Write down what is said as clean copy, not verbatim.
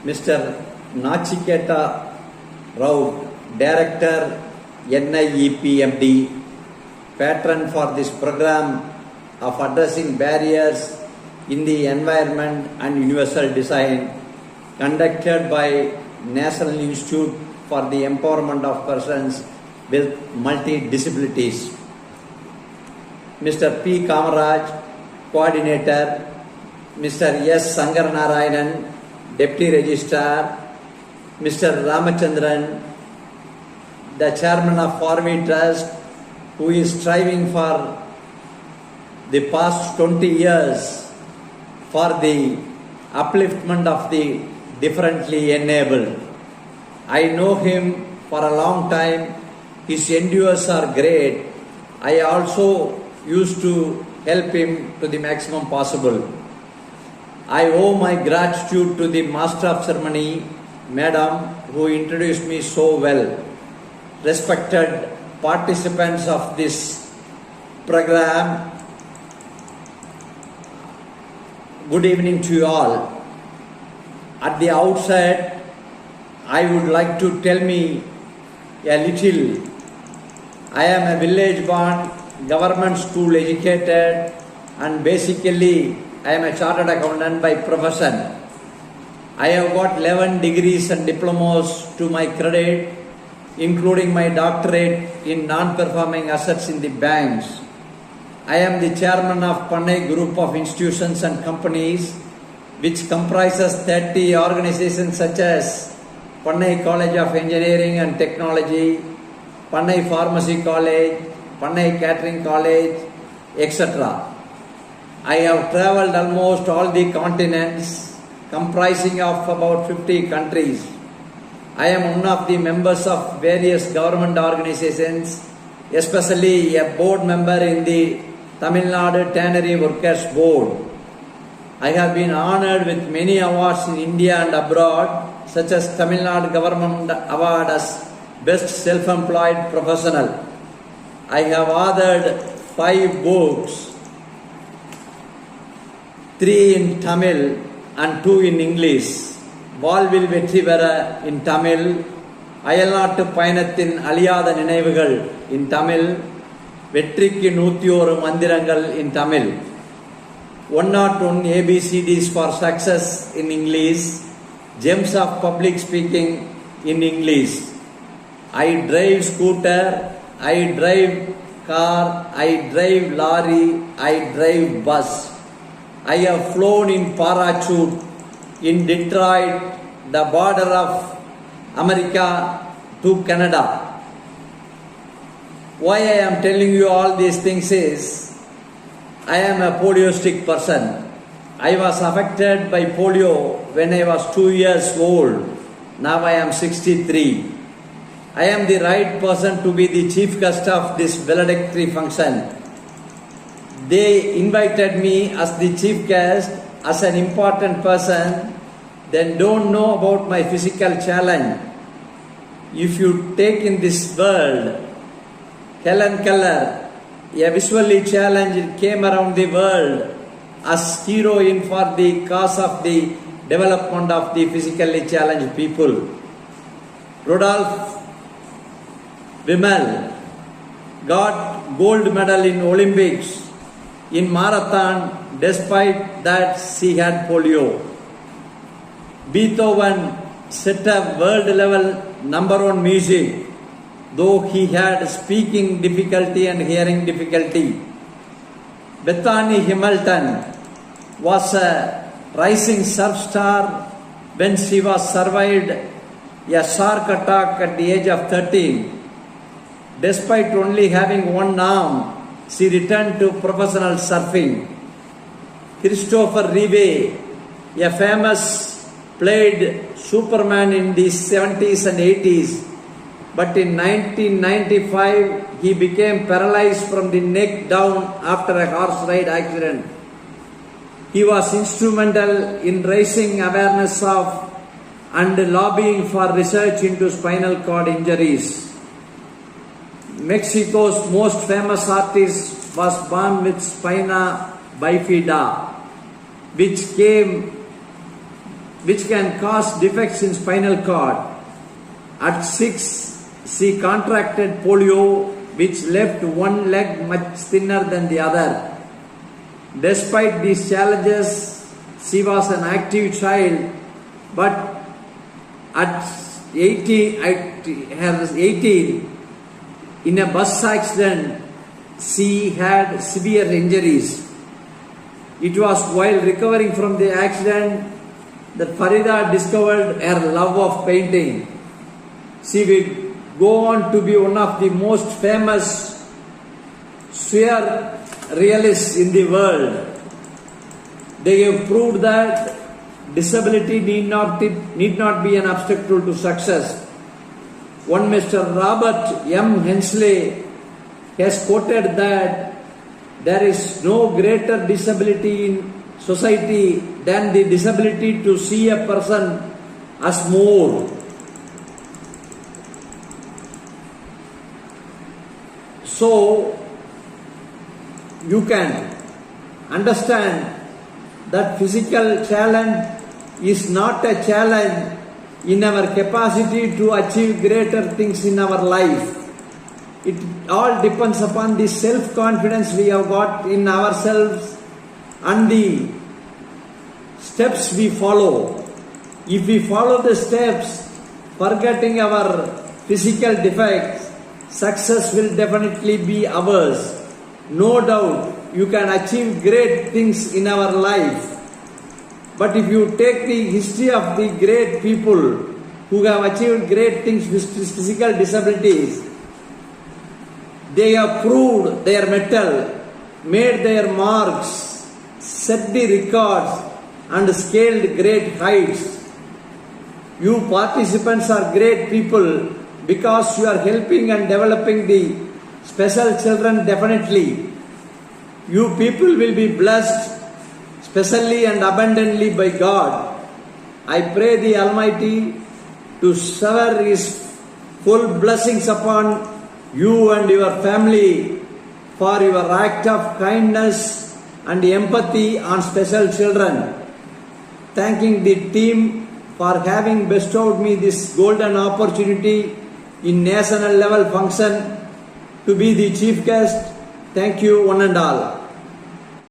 Mr. Nachiketa Rao, Director, NIEPMD, patron for this program of addressing barriers in the environment and universal design, conducted by National Institute for the Empowerment of Persons with Multi-Disabilities. Mr. P. Kamaraj, Coordinator, Mr. S. Sangaranarayanan, Deputy Registrar, Mr. Ramachandran, the Chairman of Farmi Trust, who is striving for the past 20 years for the upliftment of the differently enabled. I know him for a long time. His endeavors are great. I also used to help him to the maximum possible. I owe my gratitude to the Master of Ceremony, Madam, who introduced me so well. Respected participants of this program, good evening to you all. At the outset, I would like to tell me a little. I am a village-born, government school educated, and basically I am a chartered accountant by profession. I have got 11 degrees and diplomas to my credit, including my doctorate in non-performing assets in the banks. I am the chairman of PANNAI Group of Institutions and Companies, which comprises 30 organizations such as PANNAI College of Engineering and Technology, PANNAI Pharmacy College, PANNAI Catering College, etc. I have travelled almost all the continents, comprising of about 50 countries. I am one of the members of various government organizations, especially a board member in the Tamil Nadu Tannery Workers Board. I have been honoured with many awards in India and abroad, such as Tamil Nadu Government Award as Best Self-Employed Professional. I have authored 5 books, 3 in Tamil and 2 in English. வாழ்வில் வெற்றி பெற in Tamil, அயல்நாட்டு பயணத்தின் அழியாத நினைவுகள் in Tamil, வெற்றிக்கு 101 மந்திரங்கள் in Tamil, 101 ABCDs for success in English, gems of public speaking in English. I drive scooter, I drive car, I drive lorry, I drive bus. I have flown in parachute in Detroit, the border of America to Canada. Why I am telling you all these things is, I am a polioistic person. I was affected by polio when I was 2 years old. Now I am 63. I am the right person to be the chief guest of this valedictory function. They invited me as the chief guest as an important person, then don't know about my physical challenge. If you take in this world, Helen Keller, a visually challenged, came around the world as heroine for the cause of the development of the physically challenged people. Rudolph Wimmel got gold medal in Olympics in marathon despite that she had polio. Beethoven set up world level #1 music, though he had speaking difficulty and hearing difficulty. Bethany Hamilton was a rising surf star when she was survived a shark attack at the age of 13. Despite only having one arm, she returned to professional surfing. Christopher Reeve, a famous, played Superman in the 70s and 80s, but in 1995 he became paralyzed from the neck down after a horse ride accident. He was instrumental in raising awareness of and lobbying for research into spinal cord injuries. Mexico's most famous artist was born with spina bifida, which came which can cause defects in spinal cord. At 6, she contracted polio, which left one leg much thinner than the other. Despite these challenges, she was an active child, but at 18, in a bus accident, she had severe injuries. It was while recovering from the accident that Farida discovered her love of painting. She will go on to be one of the most famous surrealists in the world. They have proved that disability need not be an obstacle to success. One Mr. Robert M. Hensley has quoted that there is no greater disability in society than the disability to see a person as more. So, you can understand that physical challenge is not a challenge in our capacity to achieve greater things in our life. It all depends upon the self-confidence we have got in ourselves and the steps we follow. If we follow the steps, forgetting our physical defects, success will definitely be ours. No doubt, you can achieve great things in our life. But if you take the history of the great people who have achieved great things with physical disabilities, they have proved their mettle, made their marks, set the records, and scaled great heights. You participants are great people because you are helping and developing the special children definitely. You people will be blessed specially and abundantly by God. I pray the Almighty to shower His full blessings upon you and your family for your act of kindness and empathy on special children. Thanking the team for having bestowed me this golden opportunity in national level function to be the chief guest. Thank you one and all.